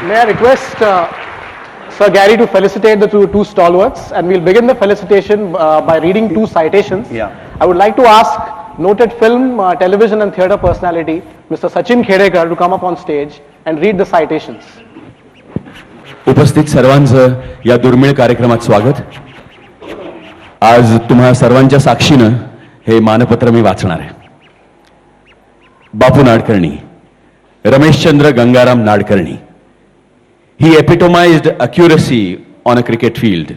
May I request Sir Gary to felicitate the two stalwarts, and we'll begin the felicitation by reading two citations. I would like to ask noted film, television and theatre personality, Mr. Sachin Khedekar, to come up on stage and read the citations. उपस्थित सर्वांचं या दुर्मिळ कार्यक्रमात स्वागत. आज तुम्हा सर्वांच्या साक्षीनं हे मानपत्र मी वाचणार आहे. Bapu Nadkarni, Rameshchandra Gangaram Nadkarni. He epitomized accuracy on a cricket field.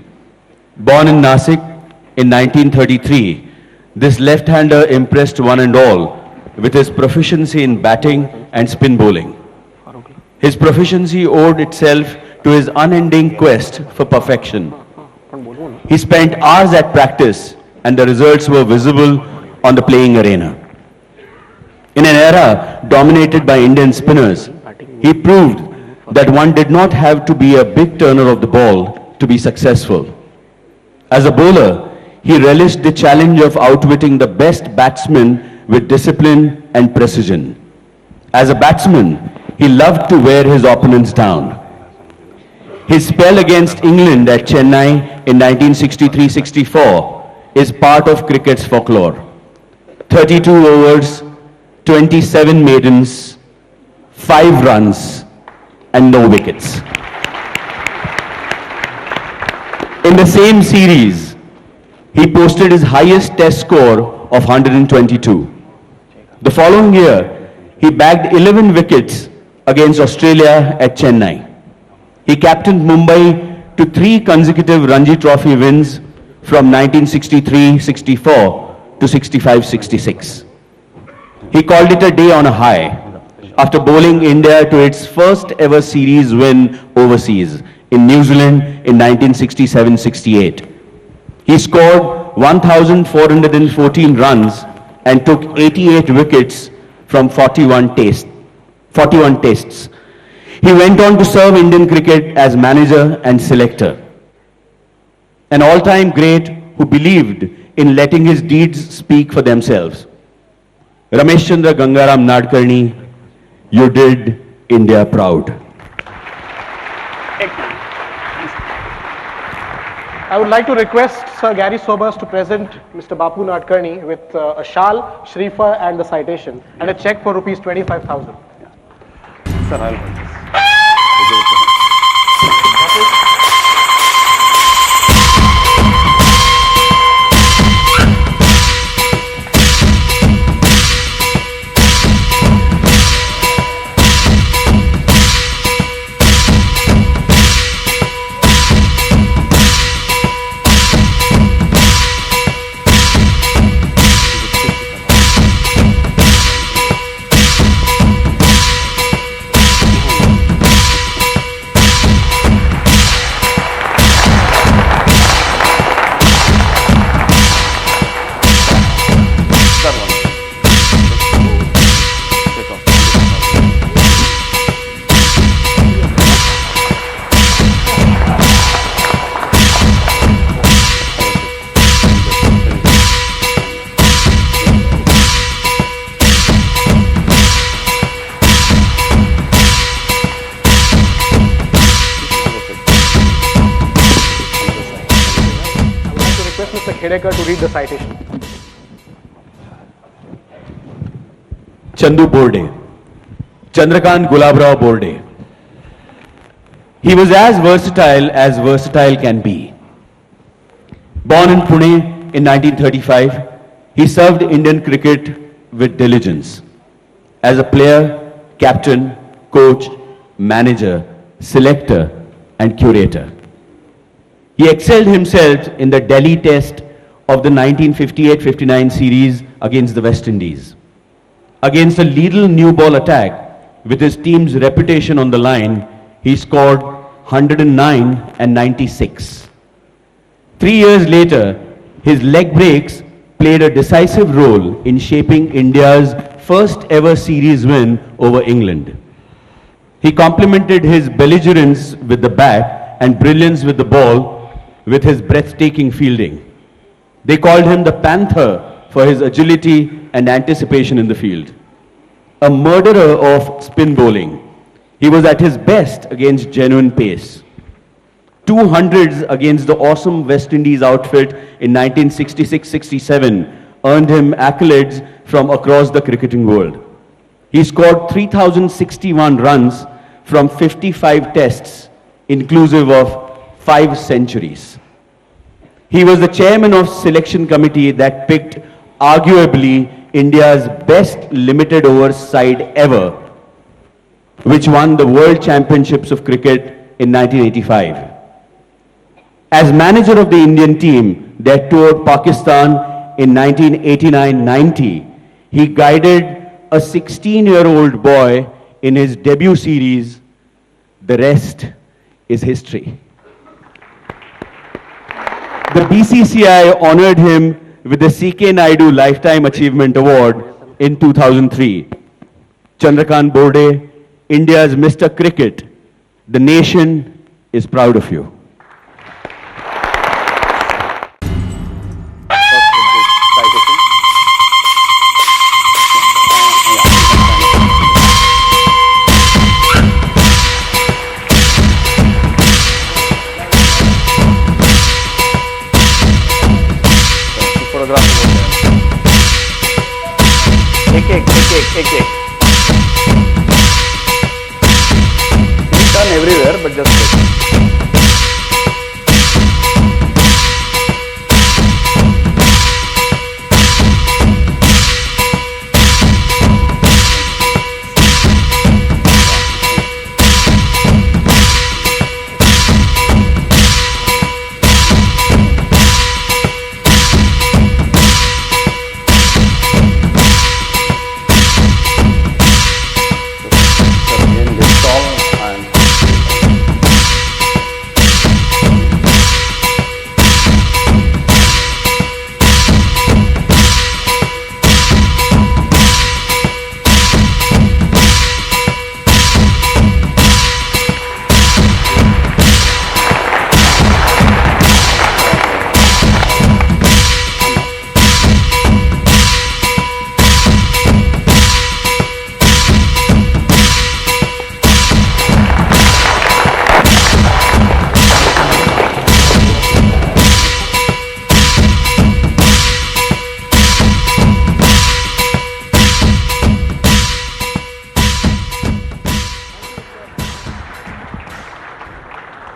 Born in Nasik in 1933, this left-hander impressed one and all with his proficiency in batting and spin bowling. His proficiency owed itself to his unending quest for perfection. He spent hours at practice and the results were visible on the playing arena. In an era dominated by Indian spinners, he proved that one did not have to be a big turner of the ball to be successful. As a bowler, he relished the challenge of outwitting the best batsmen with discipline and precision. As a batsman, he loved to wear his opponents down. His spell against England at Chennai in 1963-64 is part of cricket's folklore. 32 overs, 27 maidens, 5 runs, and no wickets. In the same series, he posted his highest test score of 122. The following year, he bagged 11 wickets against Australia at Chennai. He captained Mumbai to 3 consecutive Ranji Trophy wins from 1963-64 to 65-66. He called it a day on a high after bowling India to its first ever series win overseas in New Zealand in 1967-68. He scored 1,414 runs and took 88 wickets from 41 tests. He went on to serve Indian cricket as manager and selector. An all-time great who believed in letting his deeds speak for themselves. Rameshchandra Gangaram Nadkarni, you did India proud. I would like to request Sir Gary Sobers to present Mr. Bapu Nadkarni with a shawl, shrifa and the citation and a check for rupees 25,000. Sir, I'll hold this. Mr. Khedekar to read the citation. Chandu Borde, Chandrakant Gulabrao Borde. He was as versatile can be. Born in Pune in 1935, he served Indian cricket with diligence. As a player, captain, coach, manager, selector, and curator. He excelled himself in the Delhi Test of the 1958-59 series against the West Indies. Against a lethal new ball attack, with his team's reputation on the line, he scored 109 and 96. 3 years later, his leg breaks played a decisive role in shaping India's first ever series win over England. He complemented his belligerence with the bat and brilliance with the ball with his breathtaking fielding. They called him the Panther for his agility and anticipation in the field. A murderer of spin bowling, He was at his best against genuine pace. 200s against the awesome West Indies outfit in 1966-67 earned him accolades from across the cricketing world. He scored 3,061 runs from 55 tests, inclusive of 5 centuries. He was the chairman of selection committee that picked arguably India's best limited overs side ever, which won the World Championships of Cricket in 1985. As manager of the Indian team that toured Pakistan in 1989-90, he guided a 16-year-old boy in his debut series. The rest is history. The BCCI honored him with the C.K. Naidu Lifetime Achievement Award in 2003. Chandrakant Borde, India's Mr. Cricket, the nation is proud of you. एक turn everywhere, but just wait.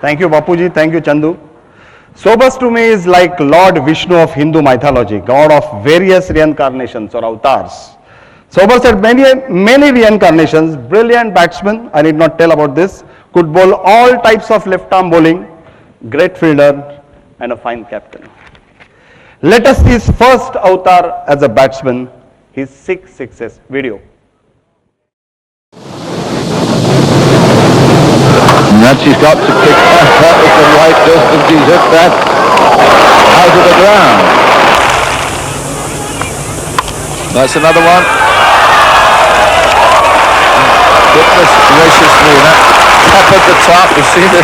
Thank you, Bapuji. Thank you, Chandu. Sobers to me is like Lord Vishnu of Hindu mythology, god of various reincarnations or avatars. Sobers had many reincarnations, brilliant batsman, I need not tell about this, could bowl all types of left-arm bowling, great fielder, and a fine captain. Let us see his first avatar as a batsman, his 6 sixes video. Nuts, he's got to kick that with the right distance. He's hit that out of the ground. That's another one. Goodness gracious me, that up at the top. You see the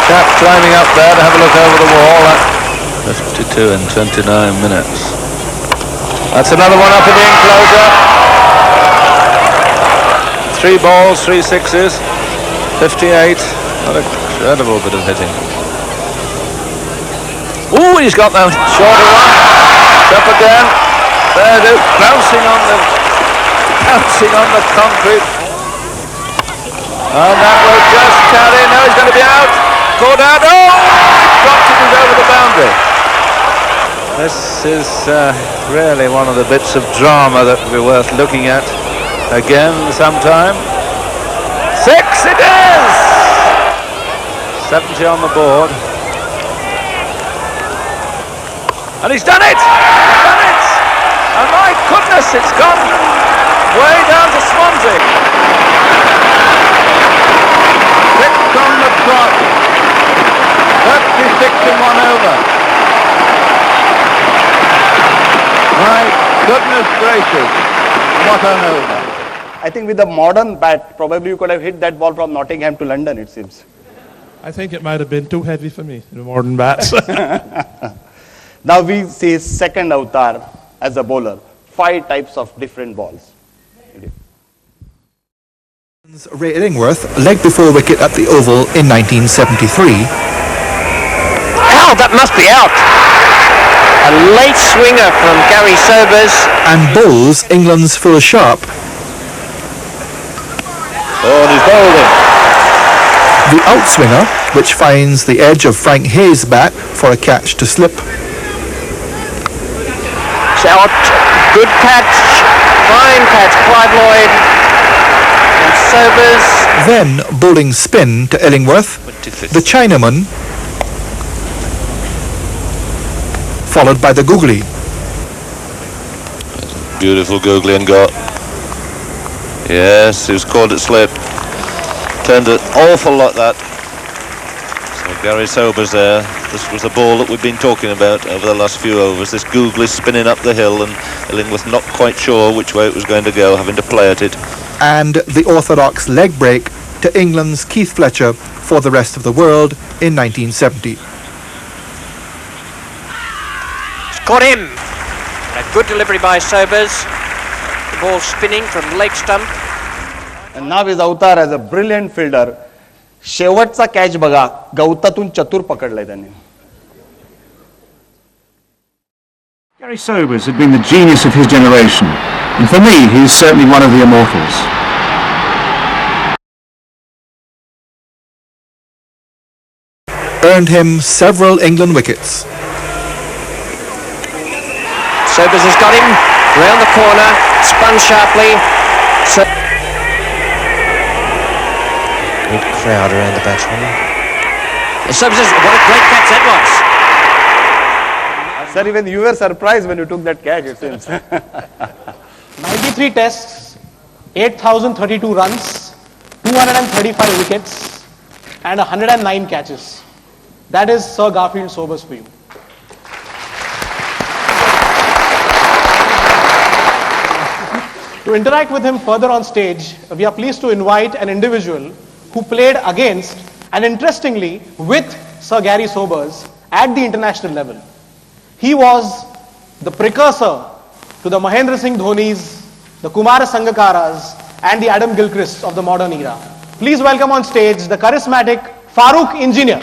chap climbing up there to have a look over the wall. That's 52 in 29 minutes. That's another one up in the enclosure. 3 balls, 3 sixes. 58, what a incredible bit of hitting. Ooh, he's got that shorter one. It's up again. There it is, bouncing on the concrete. And that will just carry. Now he's going to be out. Caught out. Oh, it's dropped it. He's over the boundary. This is really one of the bits of drama that would be worth looking at again sometime. 6 it is! 70 on the board. And he's done it! He's done it! And my goodness, it's gone way down to Swansea. Picked on the trot. 36 and 1 over. My goodness gracious, what an over. I think with a modern bat, probably you could have hit that ball from Nottingham to London, it seems. I think it might have been too heavy for me, the modern bats. Now we see his second avatar as a bowler. 5 types of different balls. Ray Illingworth legged before wicket at the Oval in 1973. Ow, that must be out. A late swinger from Gary Sobers. And bowls England's Phil Sharp. Oh, and he's bowled him. The outswinger, which finds the edge of Frank Hayes' bat for a catch to slip. It's out. Good catch. Fine catch. Clive Lloyd and Sobers. Then bowling spin to Illingworth. 25th. The Chinaman, followed by the googly. Beautiful googly and got. Yes, he was called it slip. Turned an awful lot that. So Gary Sobers there. This was the ball that we've been talking about over the last few overs. This googly spinning up the hill and Illingworth not quite sure which way it was going to go, having to play at it. And the orthodox leg break to England's Keith Fletcher for the rest of the world in 1970. It's got him. And a good delivery by Sobers. The ball spinning from leg stump. And now his avatar as a brilliant fielder. शेवटचा catch बघा, गवतातून चतुर पकडलाय त्यांनी. Gary Sobers had been the genius of his generation, and for me, he is certainly one of the immortals. Earned him several England wickets. Sobers has got him round the corner, spun sharply. Good crowd around the batsman. Sobers says, what a great catch that was. Sir, even you were surprised when you took that catch, it seems. 93 tests, 8,032 runs, 235 wickets, and 109 catches. That is Sir Garfield Sobers for you. To interact with him further on stage, we are pleased to invite an individual who played against and interestingly with Sir Gary Sobers at the international level. He was the precursor to the Mahendra Singh Dhonis, the Kumara Sangakaras and the Adam Gilchrist of the modern era. Please welcome on stage the charismatic Farooq Engineer.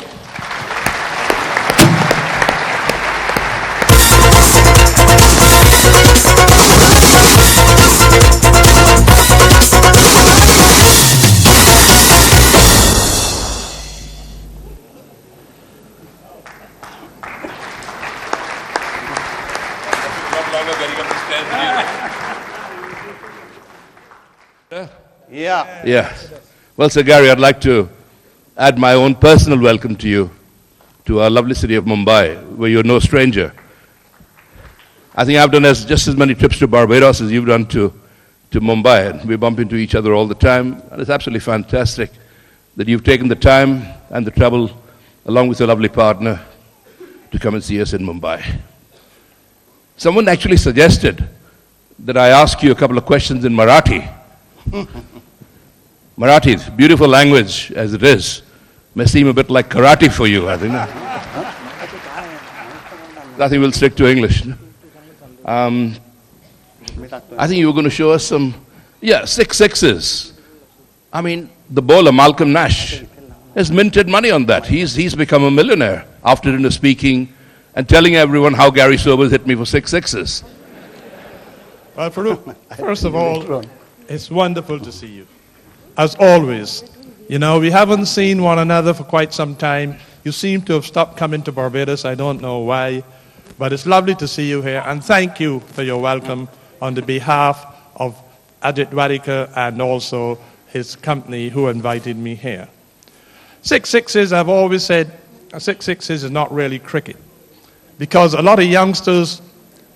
Yeah. Well, Sir Gary, I'd like to add my own personal welcome to you, to our lovely city of Mumbai, where you're no stranger. I think I've done just as many trips to Barbados as you've done to Mumbai, and we bump into each other all the time, and it's absolutely fantastic that you've taken the time and the trouble, along with your lovely partner, to come and see us in Mumbai. Someone actually suggested that I ask you a couple of questions in Marathi. Marathi, beautiful language as it is, may seem a bit like karate for you, I think. I think we'll stick to English. I think you were going to show us some, 6 sixes. I mean, the bowler Malcolm Nash has minted money on that. He's become a millionaire after dinner speaking and telling everyone how Gary Sobers hit me for 6 sixes. Well, Farooq, first of all, it's wonderful to see you. As always, you know, we haven't seen one another for quite some time. You seem to have stopped coming to Barbados. I don't know why, but it's lovely to see you here. And thank you for your welcome on the behalf of Ajit Wadekar and also his company who invited me here. 6 sixes, I've always said, 6 sixes is not really cricket. Because a lot of youngsters,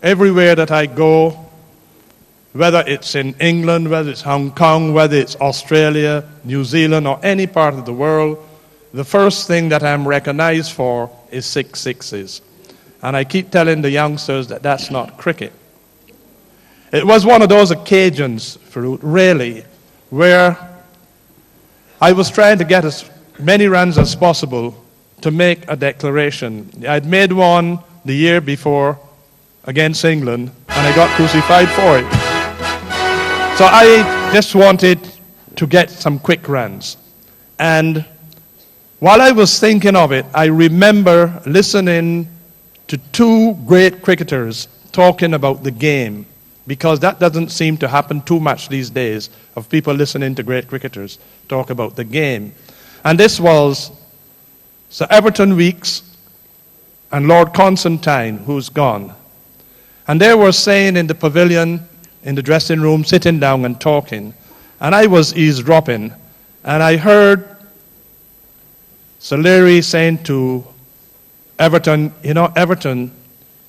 everywhere that I go, whether it's in England, whether it's Hong Kong, whether it's Australia, New Zealand, or any part of the world, the first thing that I'm recognized for is 6 sixes. And I keep telling the youngsters that that's not cricket. It was one of those occasions, Farooq, really, where I was trying to get as many runs as possible to make a declaration. I'd made one the year before against England, and I got crucified for it. So I just wanted to get some quick runs. And while I was thinking of it, I remember listening to two great cricketers talking about the game, because that doesn't seem to happen too much these days, of people listening to great cricketers talk about the game. And this was Sir Everton Weekes and Lord Constantine, who's gone. And they were saying in the pavilion, in the dressing room, sitting down and talking. And I was eavesdropping, and I heard Sir Leary saying to Everton, you know, Everton,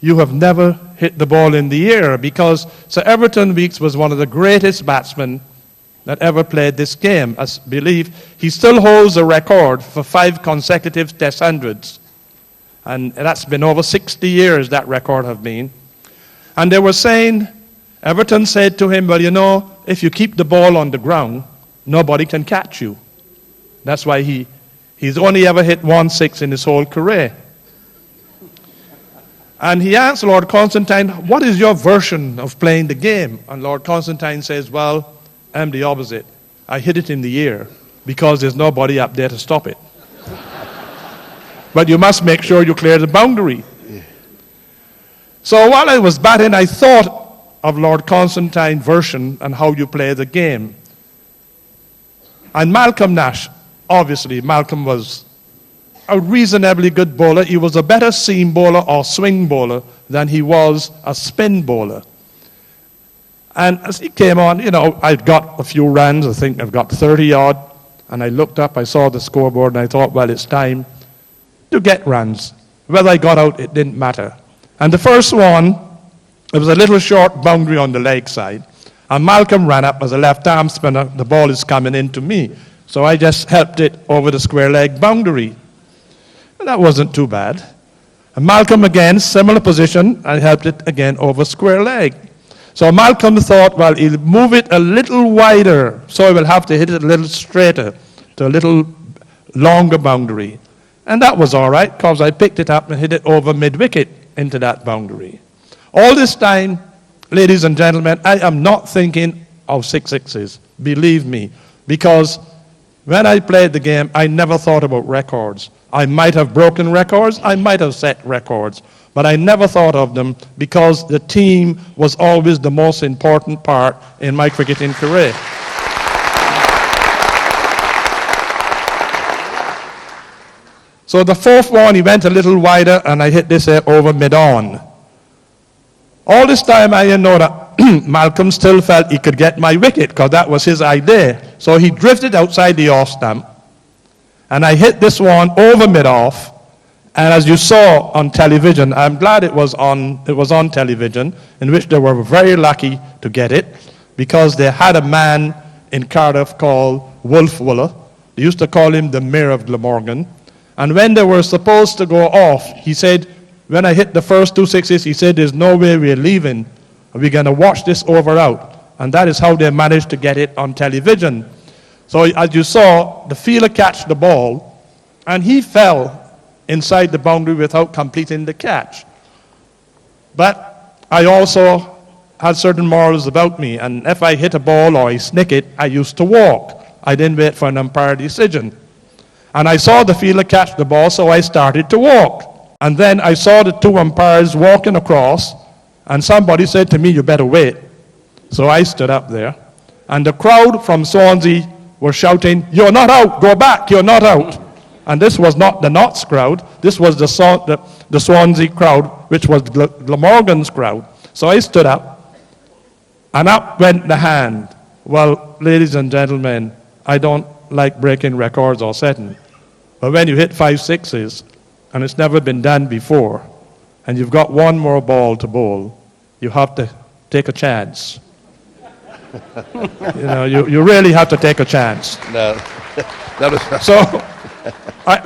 you have never hit the ball in the air, because Sir Everton Weekes was one of the greatest batsmen that ever played this game. I believe he still holds a record for 5 consecutive Test hundreds. And that's been over 60 years, that record have been. And they were saying, Everton said to him, well, you know, if you keep the ball on the ground, nobody can catch you. That's why he's only ever hit 1-6 in his whole career. And he asked Lord Constantine, what is your version of playing the game? And Lord Constantine says, well, I'm the opposite. I hit it in the air because there's nobody up there to stop it. But you must make sure you clear the boundary. So while I was batting, I thought of Lord Constantine's version and how you play the game. And Malcolm Nash, obviously, Malcolm was a reasonably good bowler. He was a better seam bowler or swing bowler than he was a spin bowler. And as he came on, you know, I'd got a few runs. I think I've got 30 odd. And I looked up, I saw the scoreboard, and I thought, well, it's time to get runs. Whether I got out, it didn't matter. And the first one, it was a little short boundary on the leg side. And Malcolm ran up as a left-arm spinner. The ball is coming into me. So I just helped it over the square leg boundary. And that wasn't too bad. And Malcolm again, similar position, I helped it again over square leg. So Malcolm thought, well, he'll move it a little wider, so he will have to hit it a little straighter, to a little longer boundary. And that was all right, because I picked it up and hit it over mid-wicket into that boundary. All this time, ladies and gentlemen, I am not thinking of 6 believe me, because when I played the game, I never thought about records. I might have broken records, I might have set records, but I never thought of them because the team was always the most important part in my cricketing career. So the fourth one, he went a little wider, and I hit this over mid-on. All this time I didn't know that Malcolm still felt he could get my wicket, because that was his idea. So he drifted outside the off stump, and I hit this one over mid-off. And as you saw on television, I'm glad it was on television, in which they were very lucky to get it, because they had a man in Cardiff called Wolf Wooler. They used to call him the Mayor of Glamorgan. And when they were supposed to go off, he said, when I hit the first 2 6s, he said, there's no way we're leaving. We're going to watch this over out. And that is how they managed to get it on television. So as you saw, the fielder catched the ball, and he fell inside the boundary without completing the catch. But I also had certain morals about me, and if I hit a ball or I snick it, I used to walk. I didn't wait for an umpire decision. And I saw the fielder catch the ball, so I started to walk. And then I saw the 2 umpires walking across, and somebody said to me, you better wait. So I stood up there, and the crowd from Swansea were shouting, you're not out, go back, you're not out. And this was not the Notts crowd, this was the Swansea crowd, which was Glamorgan's crowd. So I stood up, and up went the hand. Well, ladies and gentlemen, I don't like breaking records or setting, but when you hit 5 6s, and it's never been done before, and you've got one more ball to bowl, you have to take a chance. You know, you really have to take a chance. No, that was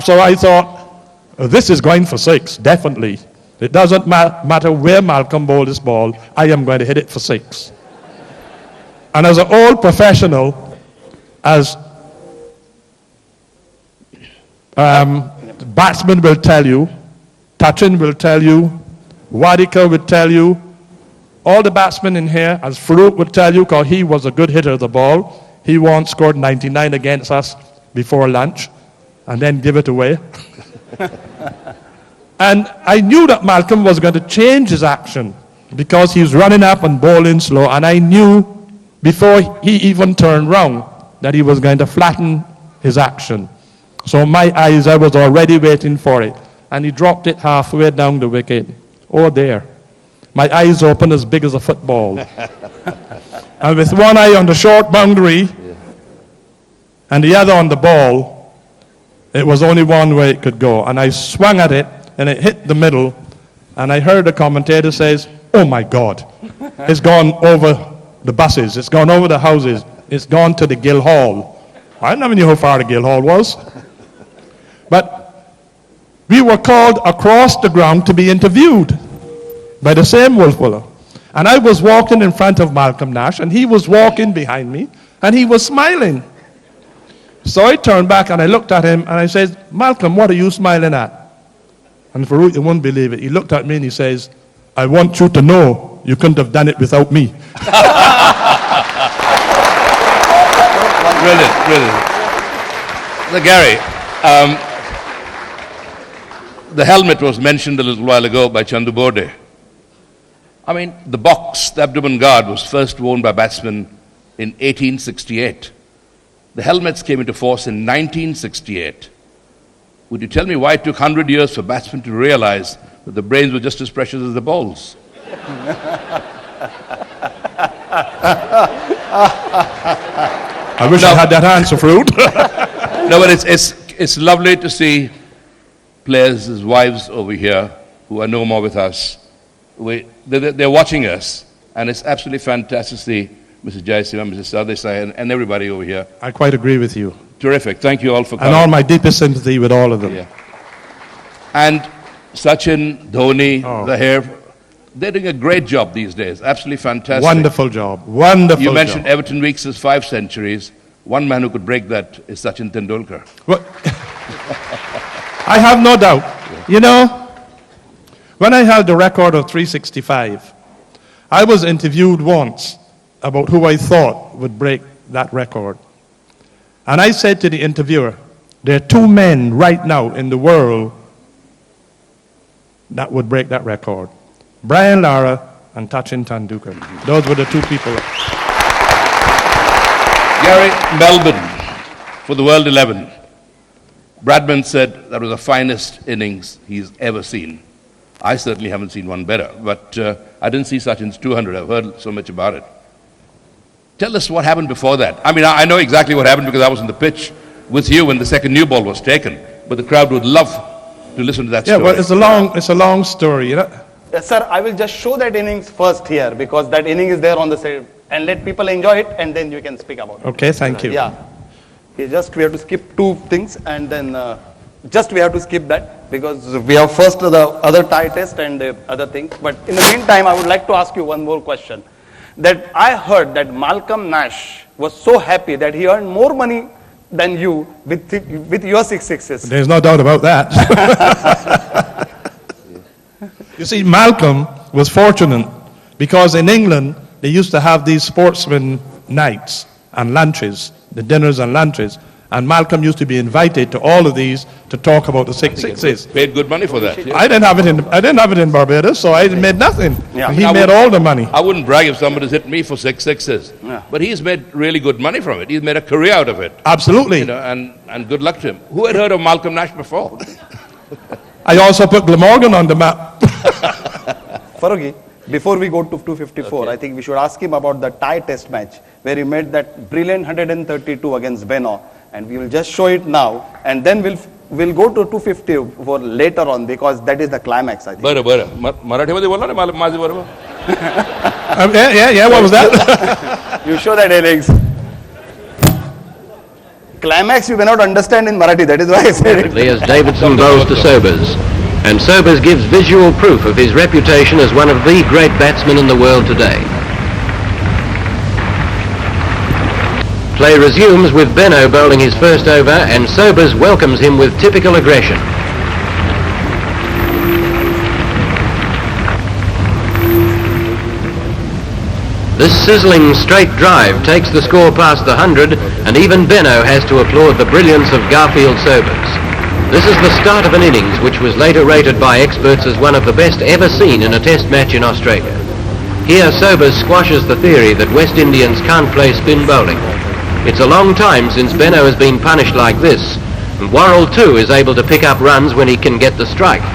So I thought, this is going for 6, definitely. It doesn't matter where Malcolm bowled this ball, I am going to hit it for 6. And as an old professional, as batsmen will tell you, Touchin will tell you, Wadekar will tell you, all the batsmen in here, as Farouk would tell you, because he was a good hitter of the ball, he once scored 99 against us before lunch and then give it away. And I knew that Malcolm was going to change his action because he was running up and bowling slow, and I knew before he even turned round that he was going to flatten his action. So my eyes, I was already waiting for it. And he dropped it halfway down the wicket. Oh, there. My eyes opened as big as a football. And with one eye on the short boundary and the other on the ball, it was only one way it could go. And I swung at it, and it hit the middle. And I heard the commentator says, "Oh my God, it's gone over the buses, it's gone over the houses, it's gone to the Guildhall." I never knew how far the Guildhall was. But we were called across the ground to be interviewed by the same Wolfwiller. And I was walking in front of Malcolm Nash, and he was walking behind me, and he was smiling. So I turned back and I looked at him and I said, "Malcolm, what are you smiling at?" And Farouk, you won't believe it. He looked at me and he says, "I want you to know you couldn't have done it without me." Brilliant, brilliant. So Gary, the helmet was mentioned a little while ago by Chandu Borde. I mean, the box, the abdomen guard, was first worn by batsmen in 1868. The helmets came into force in 1968. Would you tell me why it took 100 years for batsmen to realize that the brains were just as precious as the balls? I wish I had that answer, Fruit. No, but it's lovely to see players' wives over here who are no more with us. They're watching us, and it's absolutely fantastic to see Mrs. Jayasima, Mrs. Sardesai, and everybody over here. I quite agree with you. Terrific. Thank you all for coming. And all my deepest sympathy with all of them. Yeah. And Sachin, Dhoni, the hair, they're doing a great job these days. Absolutely fantastic. Wonderful job. Wonderful You mentioned job. Everton Weeks' 5 centuries. One man who could break that is Sachin Tendulkar. Well, I have no doubt. You know, when I held the record of 365, I was interviewed once about who I thought would break that record. And I said to the interviewer, there are 2 men right now in the world that would break that record. Brian Lara and Sachin Tendulkar. Those were the 2 people. Gary, Melbourne for the World 11. Bradman said that was the finest innings he's ever seen. I certainly haven't seen one better, but I didn't see Sachin's 200. I've heard so much about it. Tell us what happened before that. I mean, I know exactly what happened because I was on the pitch with you when the second new ball was taken, but the crowd would love to listen to that story. Yeah, well, it's a long story, you know. Yes, sir, I will just show that innings first here because that inning is there on the side and let people enjoy it and then you can speak about it. Okay, thank you. Yeah. We have to skip 2 things and then we have to skip that because we have first the other tie test and the other things. But in the meantime, I would like to ask you one more question. That I heard that Malcolm Nash was so happy that he earned more money than you with your 6 sixes. There's no doubt about that. You see, Malcolm was fortunate because in England, they used to have these sportsman nights and lunches, the dinners and lunches. And Malcolm used to be invited to all of these to talk about the 6 sixes. Paid good money for that. Yeah. I didn't have it in Barbados, so I made nothing. Yeah. He made all the money. I wouldn't brag if somebody's hit me for 6 sixes. Yeah. But he's made really good money from it. He's made a career out of it. Absolutely. You know, and good luck to him. Who had heard of Malcolm Nash before? I also put Glamorgan on the map. Faruqi, before we go to 254, okay. I think we should ask him about the tie test match where he made that brilliant 132 against Beno. And we will just show it now, and then we'll go to 250 for later on because that is the climax, I think. Barabar. Marathi bola na maazi barabar. Yeah. What was that? You show that innings. Climax you cannot understand in Marathi. That is why I said it. As Davidson bowls to Sobers, and Sobers gives visual proof of his reputation as one of the great batsmen in the world today. Play resumes with Beno bowling his first over and Sobers welcomes him with typical aggression. This sizzling straight drive takes the score past the 100, and even Benno has to applaud the brilliance of Garfield Sobers. This is the start of an innings which was later rated by experts as one of the best ever seen in a test match in Australia. Here Sobers squashes the theory that West Indians can't play spin bowling. It's a long time since Benno has been punished like this, and Worrell too is able to pick up runs when he can get the strike.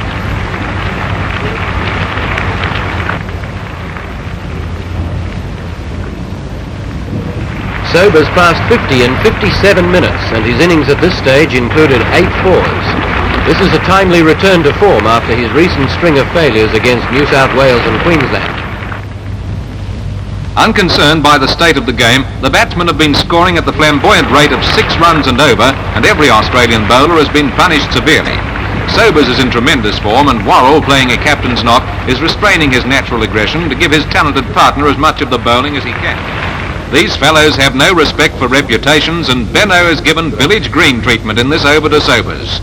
Sobers passed 50 in 57 minutes, and his innings at this stage included 8 fours. This is a timely return to form after his recent string of failures against New South Wales and Queensland. Unconcerned by the state of the game, the batsmen have been scoring at the flamboyant rate of 6 runs and over, and every Australian bowler has been punished severely. Sobers is in tremendous form, and Worrell, playing a captain's knock, is restraining his natural aggression to give his talented partner as much of the bowling as he can. These fellows have no respect for reputations, and Benno is given village green treatment in this over to Sobers.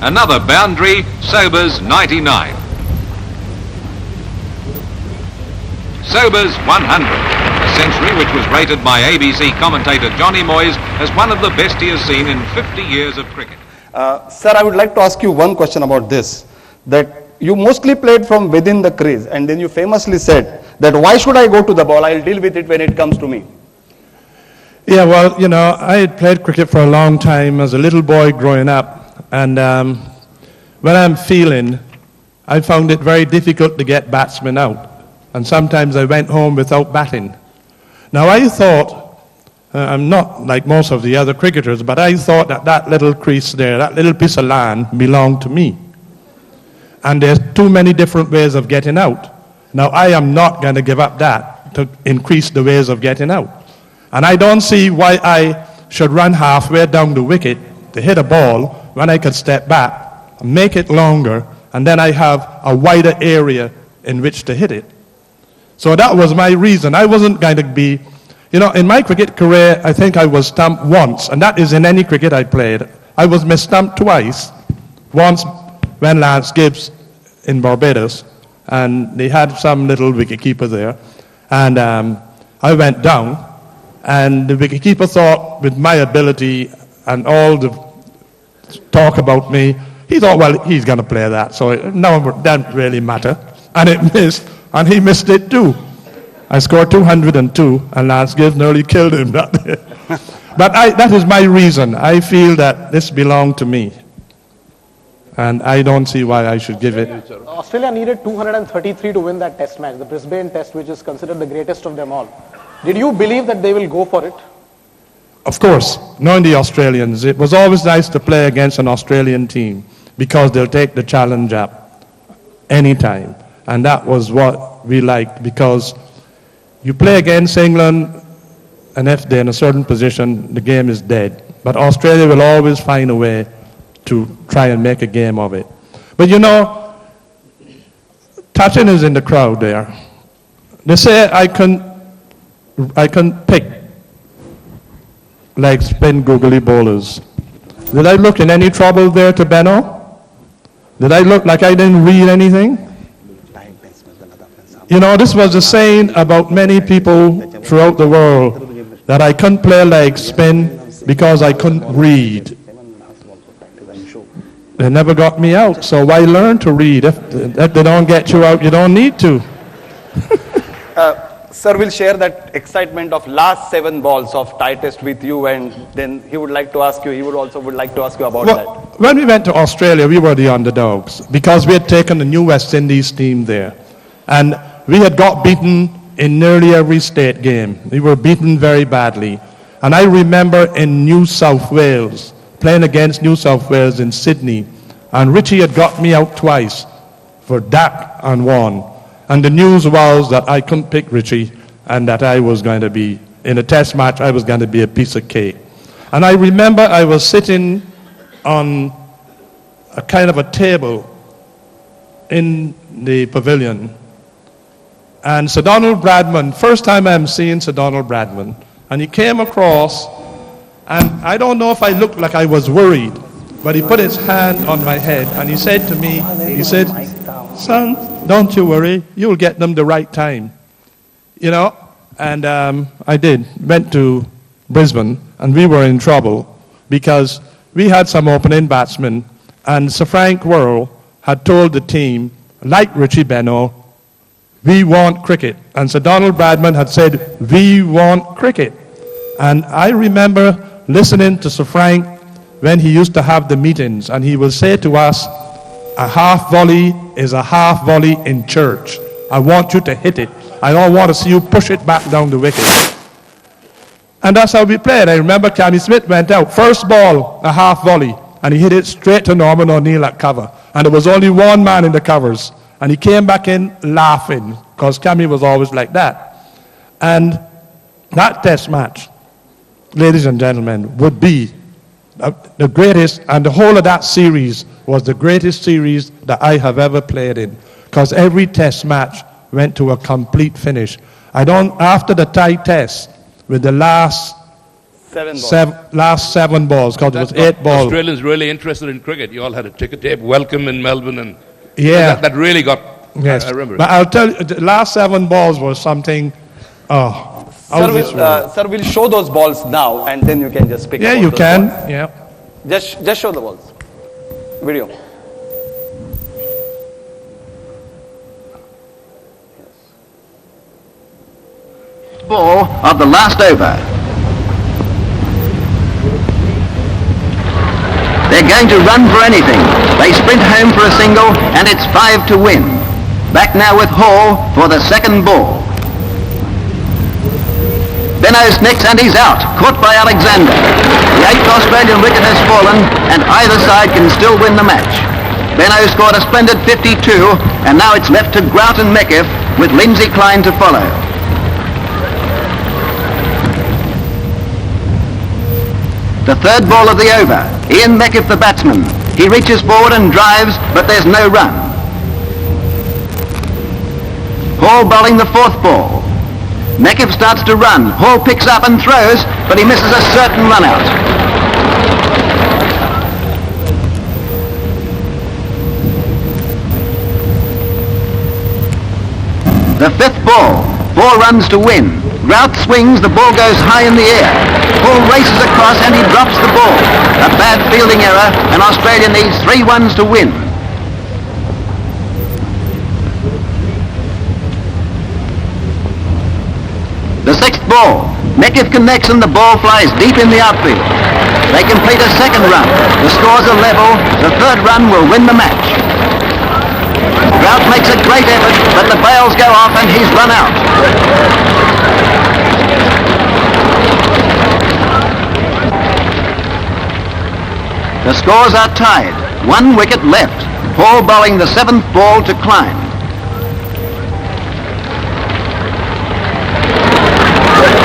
Another boundary, Sobers 99. Sobers 100, a century which was rated by ABC commentator Johnny Moyes as one of the best he has seen in 50 years of cricket. Sir, I would like to ask you one question about this, that you mostly played from within the crease, and then you famously said that why should I go to the ball, I'll deal with it when it comes to me. Yeah, well, you know, I had played cricket for a long time as a little boy growing up, and when I'm feeling, I found it very difficult to get batsmen out, and sometimes I went home without batting. Now I thought, I'm not like most of the other cricketers, but I thought that that little crease there, that little piece of land belonged to me. And there's too many different ways of getting out. Now I am not going to give up that to increase the ways of getting out. And I don't see why I should run halfway down the wicket to hit a ball when I could step back, make it longer, and then I have a wider area in which to hit it. So that was my reason. I wasn't going to be, you know, in my cricket career, I think I was stumped once, and that is in any cricket I played. I was mis-stumped twice. Once when Lance Gibbs in Barbados, and they had some little wicketkeeper there, and I went down, and the wicketkeeper thought with my ability and all the talk about me, he thought, well, he's going to play that, so no, it doesn't really matter. And it missed, and he missed it too. I scored 202, and Lance Gibbs nearly killed him that day. But that is my reason. I feel that this belonged to me, and I don't see why I should give it. Australia needed 233 to win that test match, the Brisbane test, which is considered the greatest of them all. Did you believe that they will go for it? Of course, knowing the Australians, it was always nice to play against an Australian team because they'll take the challenge up anytime. And that was what we liked, because you play against England, and if they're in a certain position, the game is dead. But Australia will always find a way to try and make a game of it. But you know, Tatin is in the crowd there. They say I can pick like spin googly bowlers. Did I look in any trouble there to Benno? Did I look like I didn't read anything? You know, this was a saying about many people throughout the world, that I couldn't play leg spin because I couldn't read. They never got me out, so why learn to read? If they don't get you out, you don't need to. Sir will share that excitement of last 7 balls of tie test with you, and then he would like to ask you, he would like to ask you about that. When we went to Australia, we were the underdogs because we had taken the new West Indies team there. And we had got beaten in nearly every state game. We were beaten very badly. And I remember in New South Wales, playing against New South Wales in Sydney, and Richie had got me out twice for that and one. And the news was that I couldn't pick Richie, and that I was going to be, in a test match, I was going to be a piece of cake. And I remember I was sitting on a kind of a table in the pavilion, and Sir Donald Bradman, first time I'm seeing Sir Donald Bradman, and he came across And I don't know if I looked like I was worried, but he put his hand on my head and he said to me, he said, son, don't you worry, you'll get them the right time. You know, and I did. Went to Brisbane and we were in trouble because we had some opening batsmen and Sir Frank Worrell had told the team, like Richie Benaud, we want cricket. And Sir Donald Bradman had said, we want cricket. And I remember listening to Sir Frank when he used to have the meetings, and he would say to us, a half volley is a half volley in church. I want you to hit it. I don't want to see you push it back down the wicket. And that's how we played. I remember Cammy Smith went out, first ball, a half volley, and he hit it straight to Norman O'Neill at cover. And there was only one man in the covers. And he came back in laughing, because Cammy was always like that. And that test match, ladies and gentlemen, would be the greatest, and the whole of that series was the greatest series that I have ever played in, because every test match went to a complete finish. After the tie test, with the last seven balls, because it was 8 balls. Australians really interested in cricket. You all had a ticker tape welcome in Melbourne, and yeah, that really got. Yes, I remember. But I'll tell you, the last 7 balls was something. Sir, we'll show those balls now, and then you can just pick. Yeah, up you those can. balls. Yeah. Just show the balls. Video. Ball of the last over. They're going to run for anything. They sprint home for a single, and it's 5 to win. Back now with Hall for the second ball. Benaud snicks and he's out, caught by Alexander. The 8th Australian wicket has fallen, and either side can still win the match. Benaud scored a splendid 52, and now it's left to Grout and Meckiff with Lindsay Klein to follow. The third ball of the over. Ian Meckiff, the batsman. He reaches forward and drives, but there's no run. Hall bowling the 4th ball. Meckiff starts to run. Hall picks up and throws, but he misses a certain run out. The 5th ball. 4 runs to win. Grout swings, the ball goes high in the air. Hall races across and he drops the ball. A bad fielding error, and Australia needs 3 ones to win. The 6th ball. Meckiff connects and the ball flies deep in the outfield. They complete a second run. The scores are level. The 3rd run will win the match. Grout makes a great effort, but the bails go off and he's run out. The scores are tied. 1 wicket left. Hall bowling the 7th ball to Klein.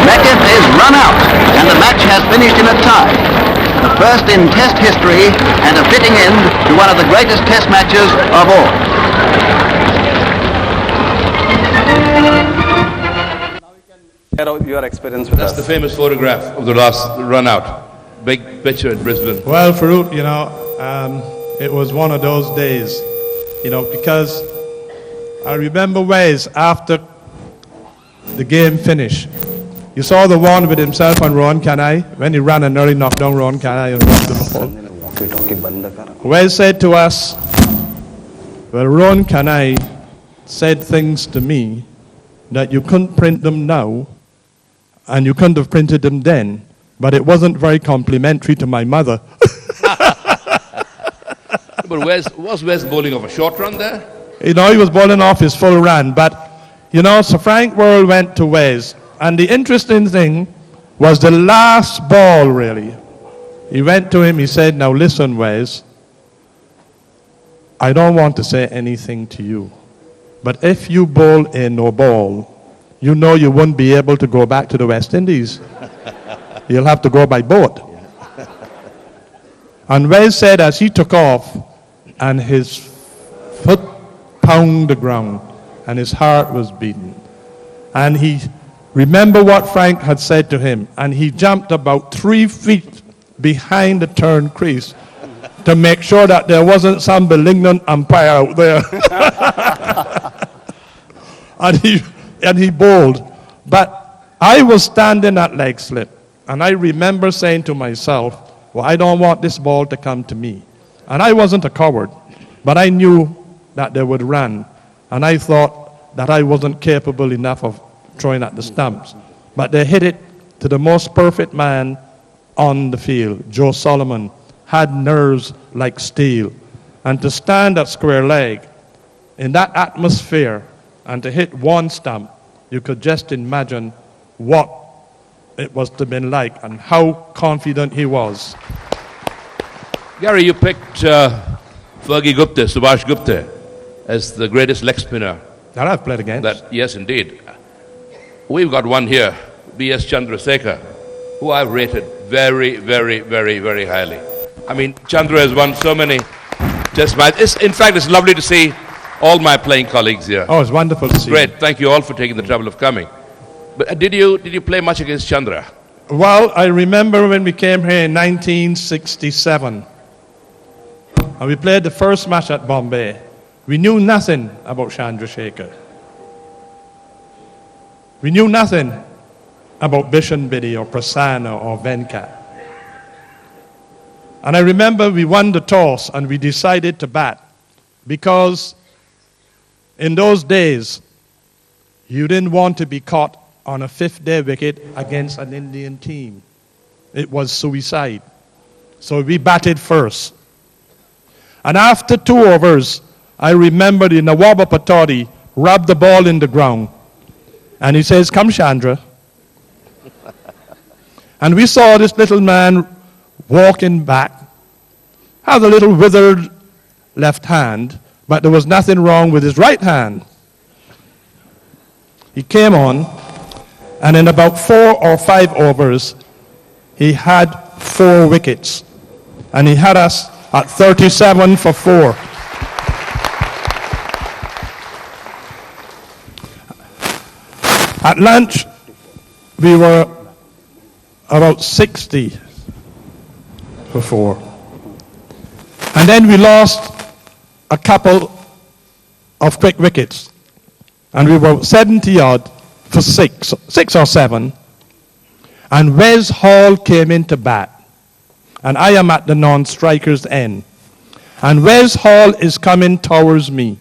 Meckiff is run out, and the match has finished in a tie. The first in Test history, and a fitting end to one of the greatest Test matches of all. Your experience with That's us. the famous photograph of the last run out. Big picture in Brisbane. Well, Farooq, you know, it was one of those days, you know, because I remember ways after the game finished. You saw the one with himself and Rohan Kanai when he ran and nearly knocked down Rohan Kanai and robbed the ball. Wes said to us, well, Rohan Kanai said things to me that you couldn't print them now, and you couldn't have printed them then, but it wasn't very complimentary to my mother. But was Wes bowling off a short run there? You know, he was bowling off his full run, but, you know, Sir Frank Worrell went to Wes, and the interesting thing was the last ball, really. He went to him, he said, now listen, Wes, I don't want to say anything to you, but if you bowl a no ball, you know you won't be able to go back to the West Indies. You'll have to go by boat. And Wes said as he took off, and his foot pounded the ground, and his heart was beating, and he Remember what Frank had said to him, and he jumped about 3 feet behind the turn crease to make sure that there wasn't some malignant umpire out there. and he bowled. But I was standing at leg slip, and I remember saying to myself, well, I don't want this ball to come to me. And I wasn't a coward, but I knew that they would run, and I thought that I wasn't capable enough of throwing at the stumps. But they hit it to the most perfect man on the field. Joe Solomon had nerves like steel. And to stand at square leg in that atmosphere and to hit one stump, you could just imagine what it was to have been like and how confident he was. Gary, you picked Fergie Gupta, Subhash Gupta, as the greatest leg spinner. That I've played against. Yes, indeed. We've got one here, B.S. Chandrasekhar, who I've rated very, very, very, very highly. I mean, Chandra has won so many test matches. In fact, it's lovely to see all my playing colleagues here. Oh, it's wonderful to see. Great. Thank you all for taking the trouble of coming. But did you play much against Chandra? Well, I remember when we came here in 1967, and we played the first match at Bombay. We knew nothing about Chandrasekhar. We knew nothing about Bishan Bedi or Prasanna or Venkat. And I remember we won the toss and we decided to bat because in those days, you didn't want to be caught on a fifth-day wicket against an Indian team. It was suicide. So we batted first. And after 2 overs, I remember the Nawab Patodi rubbed the ball in the ground. And he says, come Chandra. And we saw this little man walking back, had a little withered left hand, but there was nothing wrong with his right hand. He came on, and in about 4 or 5 overs, he had 4 wickets. And he had us at 37 for 4. At lunch, we were about 60 for 4. And then we lost a couple of quick wickets. And we were 70 odd for 6 or 7. And Wes Hall came in to bat. And I am at the non-striker's end. And Wes Hall is coming towards me.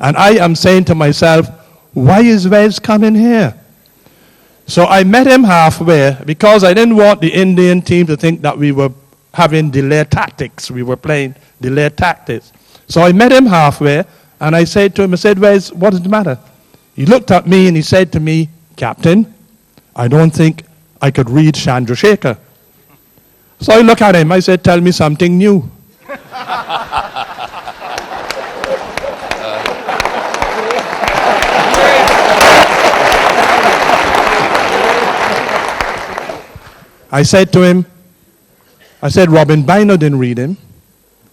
And I am saying to myself, why is Wes coming here? So I met him halfway because I didn't want the Indian team to think that we were having delay tactics. We were playing delay tactics. So I met him halfway and I said to him, I said, Wes, what is the matter? He looked at me and he said to me, Captain, I don't think I could read Chandrasekhar. So I looked at him, I said, tell me something new. I said to him, I said, Robin Bino didn't read him.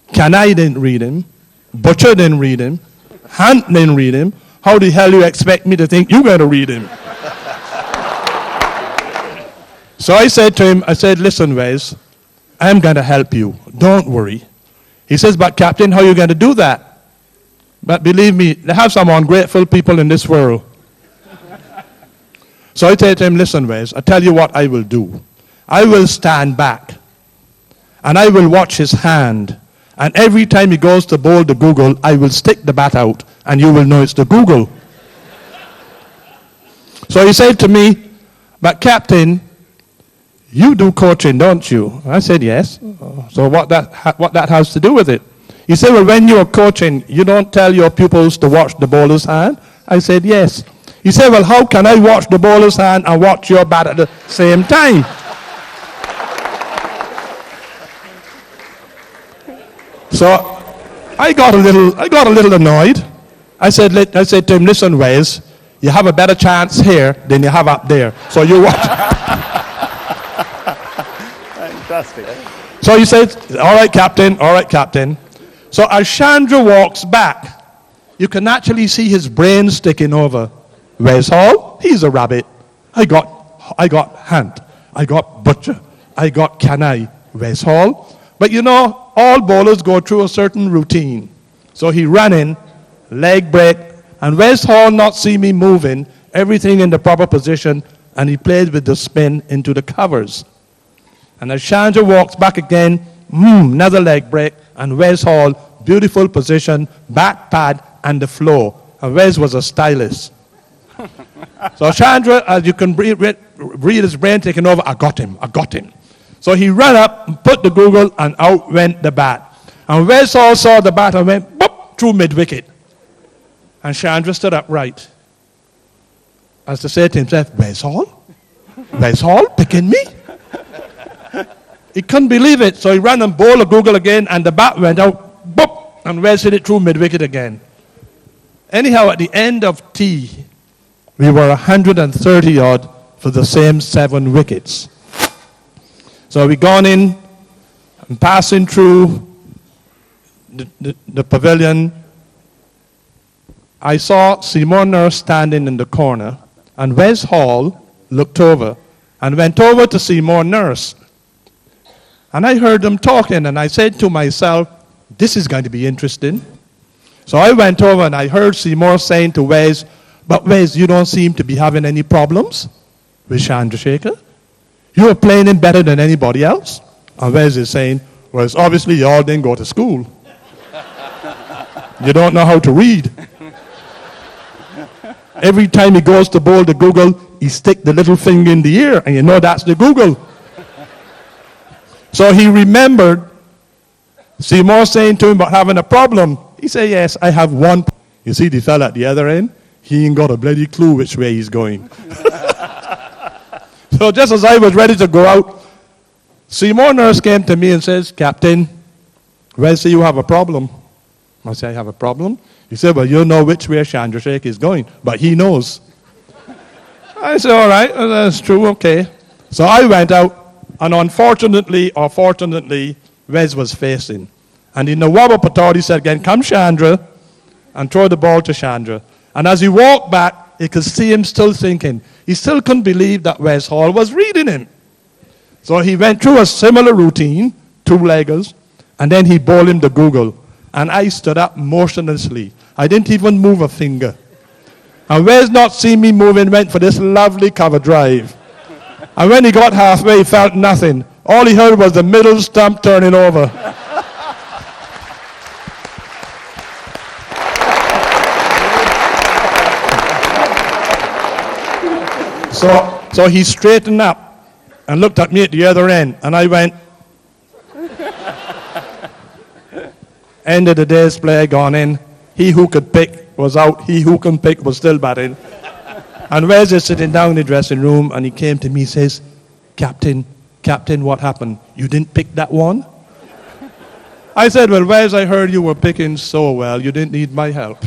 Kanai didn't read him. Butcher didn't read him. Hunt didn't read him. How the hell you expect me to think you're going to read him? So I said to him, I said, listen, Wes, I'm going to help you. Don't worry. He says, but Captain, how are you going to do that? But believe me, they have some ungrateful people in this world. So I said to him, listen, Wes, I tell you what I will do. I will stand back and I will watch his hand. And every time he goes to bowl the Google, I will stick the bat out and you will know it's the Google. So he said to me, but Captain, you do coaching, don't you? I said, yes. So what that has to do with it? He said, well, when you're coaching, you don't tell your pupils to watch the bowler's hand? I said, yes. He said, well, how can I watch the bowler's hand and watch your bat at the same time? So I got a little annoyed. I said to him, listen, Wes, you have a better chance here than you have up there. So you watch. Fantastic. So he said, all right, Captain. So as Chandra walks back, you can actually see his brain sticking over. Wes Hall, he's a rabbit. I got Hunt, I got Butcher, I got Canai, Wes Hall. But you know, all bowlers go through a certain routine. So he ran in, leg break, and Wes Hall not see me moving, everything in the proper position, and he played with the spin into the covers. And as Chandra walks back again, another leg break, and Wes Hall, beautiful position, back pad, and the floor. And Wes was a stylist. So Chandra, as you can read his brain taking over, I got him. So he ran up and put the Google, and out went the bat. And Wes Hall saw the bat and went boop, through mid-wicket. And Chandra stood upright as to say to himself, Wes Hall? Wes Hall picking me? He couldn't believe it, so he ran and bowled a Google again, and the bat went out, boop, and Wes hit it through mid-wicket again. Anyhow, at the end of tea, we were 130 odd for the same 7 wickets. So we gone in and passing through the pavilion. I saw Seymour Nurse standing in the corner, and Wes Hall looked over and went over to Seymour Nurse. And I heard them talking, and I said to myself, this is going to be interesting. So I went over and I heard Seymour saying to Wes, but Wes, you don't seem to be having any problems with Chandrasekhar. You are playing him better than anybody else. And Wes is saying, well, it's obviously you all didn't go to school. You don't know how to read. Every time he goes to bowl the Google, he stick the little finger in the ear, and you know that's the Google. So he remembered Seymour saying to him about having a problem. He said, yes, I have one. You see the fella at the other end? He ain't got a bloody clue which way he's going. So just as I was ready to go out, Seymour Nurse came to me and says, Captain, Wesley, you have a problem. I said, I have a problem? He said, well, you know which way Chandrasekhar is going, but he knows. I said, all right, that's true, okay. So I went out, and unfortunately, or fortunately, Wes was facing. And in the wobble patard, he said again, come Chandra, and throw the ball to Chandra. And as he walked back, you could see him still thinking. He still couldn't believe that Wes Hall was reading him. So he went through a similar routine, 2-leggers, and then he bowled him the Google. And I stood up motionlessly. I didn't even move a finger. And Wes not seeing me moving went for this lovely cover drive. And when he got halfway, he felt nothing. All he heard was the middle stump turning over. So he straightened up and looked at me at the other end, and I went, end of the day's play gone in. He who could pick was out. He who couldn't pick was still batting. And Wes is sitting down in the dressing room, and he came to me and says, Captain, what happened? You didn't pick that one? I said, well, Wes, I heard you were picking so well, you didn't need my help.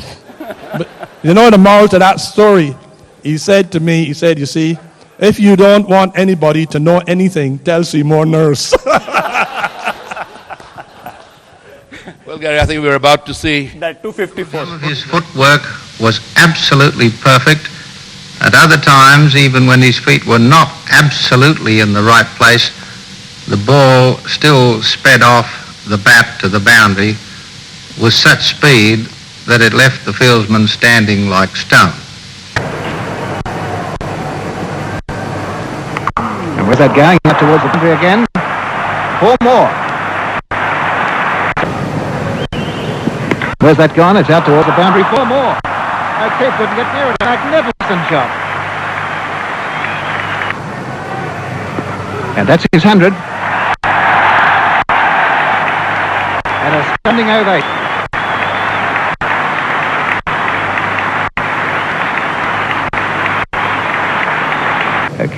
But you know the moral to that story? He said to me, you see, if you don't want anybody to know anything, tell Seymour Nurse. Well, Gary, I think we're about to see that 254. His footwork was absolutely perfect. At other times, even when his feet were not absolutely in the right place, the ball still sped off the bat to the boundary with such speed that it left the fieldsman standing like stone. And with that going out towards the boundary again, 4 more. Where's that gone? It's out towards the boundary, 4 more. Okay, couldn't get near it. A magnificent shot. And that's his 100. And a standing ovation.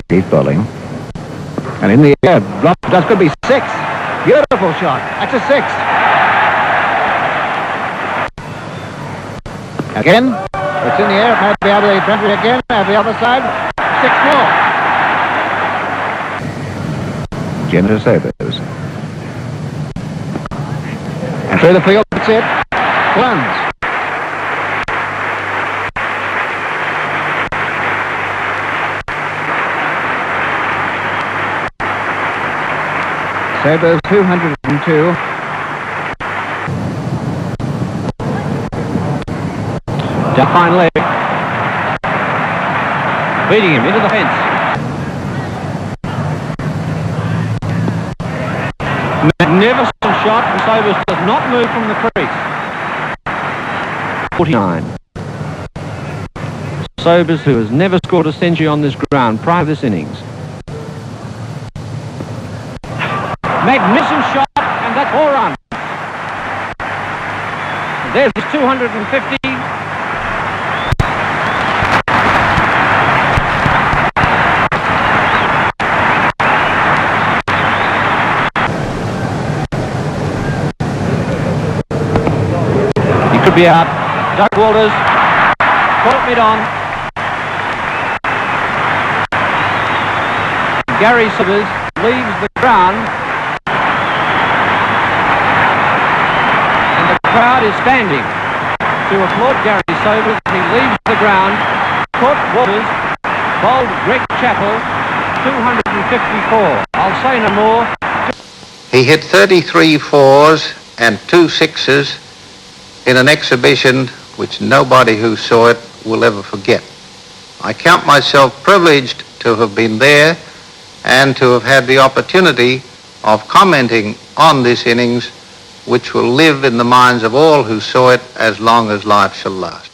Keith bowling. And in the air, that could be 6. Beautiful shot. That's a 6. Again, it's in the air. It might be out of the boundary again. At the other side, 6 more. Generous Sobers. And through the field, that's it. Runs. Sobers 202. Down fine leg. Beating him into the fence. Magnificent shot, and Sobers does not move from the crease. 49. Sobers, who has never scored a century on this ground prior to this innings. Magnificent shot, and that's 4 runs. And there's his 250. He could be out. Doug Walters, caught mid-on. Gary Sobers leaves the ground. And the crowd is standing to applaud Gary Sobers. He leaves the ground. Caught Walters, bowled Greg Chappell, 254. I'll say no more. He hit 33 fours and 2 sixes in an exhibition which nobody who saw it will ever forget. I count myself privileged to have been there and to have had the opportunity of commenting on this innings, which will live in the minds of all who saw it as long as life shall last.